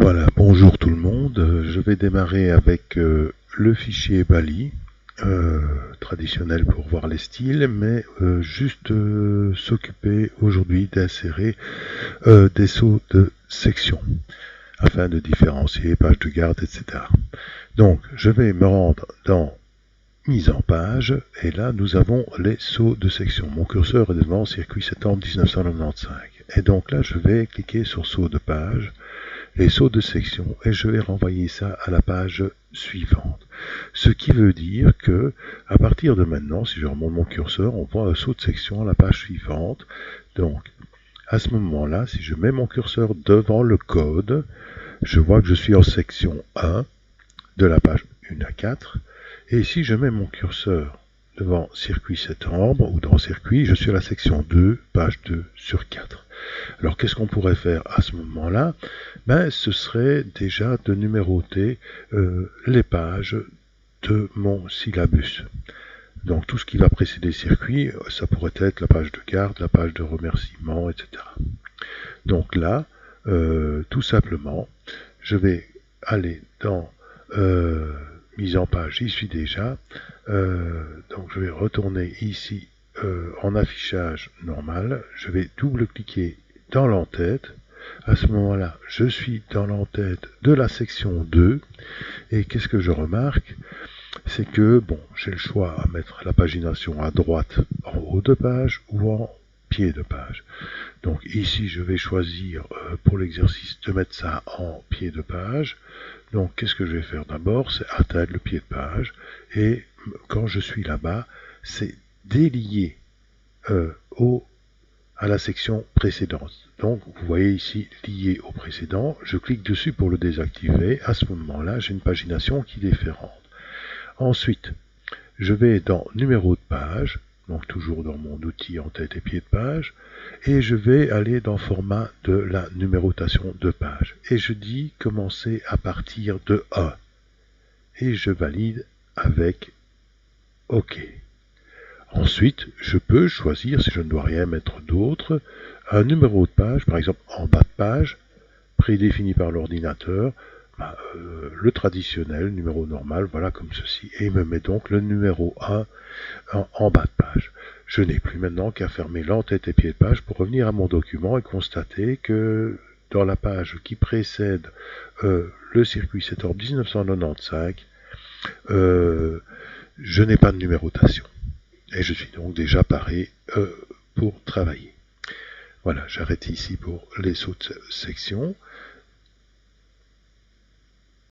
Voilà, bonjour tout le monde. Je vais démarrer avec le fichier Bali, traditionnel pour voir les styles, mais juste s'occuper aujourd'hui d'insérer des sauts de section afin de différencier page de garde, etc. Donc, je vais me rendre dans mise en page, et là nous avons les sauts de section. Mon curseur est devant circuit septembre 1995. Et donc là, je vais cliquer sur saut de page, les sauts de section, et je vais renvoyer ça à la page suivante. Ce qui veut dire que, à partir de maintenant, si je remonte mon curseur, on voit un saut de section à la page suivante. Donc, à ce moment-là, si je mets mon curseur devant le code, je vois que je suis en section 1 de la page 1 à 4. Et si je mets mon curseur devant circuit septembre ou dans circuit, je suis à la section 2, page 2 sur 4. Alors qu'est-ce qu'on pourrait faire à ce moment-là? Ce serait déjà de numéroter les pages de mon syllabus. Donc tout ce qui va précéder circuit, ça pourrait être la page de garde, la page de remerciement, etc. Donc là, tout simplement, je vais aller dans mise en page, j'y suis déjà. Donc je vais retourner ici en affichage normal. Je vais double-cliquer dans l'entête. À ce moment-là, je suis dans l'entête de la section 2. Et qu'est-ce que je remarque? C'est que, bon, j'ai le choix à mettre la pagination à droite en haut de page ou en pied de page. Donc ici, je vais choisir pour l'exercice de mettre ça en pied de page. Donc qu'est-ce que je vais faire d'abord? C'est atteindre le pied de page. Et quand je suis là-bas, c'est délier à la section précédente. Donc vous voyez ici lié au précédent, je clique dessus pour le désactiver. À ce moment-là, j'ai une pagination qui est différente. Ensuite, je vais dans numéro de page, donc toujours dans mon outil en tête et pied de page, et je vais aller dans format de la numérotation de page. Et je dis commencer à partir de 1. Et je valide avec OK. Ensuite, je peux choisir, si je ne dois rien mettre d'autre, un numéro de page, par exemple en bas de page, prédéfini par l'ordinateur, le traditionnel, numéro normal, voilà comme ceci, et il me met donc le numéro 1 en bas de page. Je n'ai plus maintenant qu'à fermer l'entête et pied de page pour revenir à mon document et constater que dans la page qui précède le circuit septembre 1995, je n'ai pas de numérotation. Et je suis donc déjà paré pour travailler. Voilà, j'arrête ici pour les sauts de section.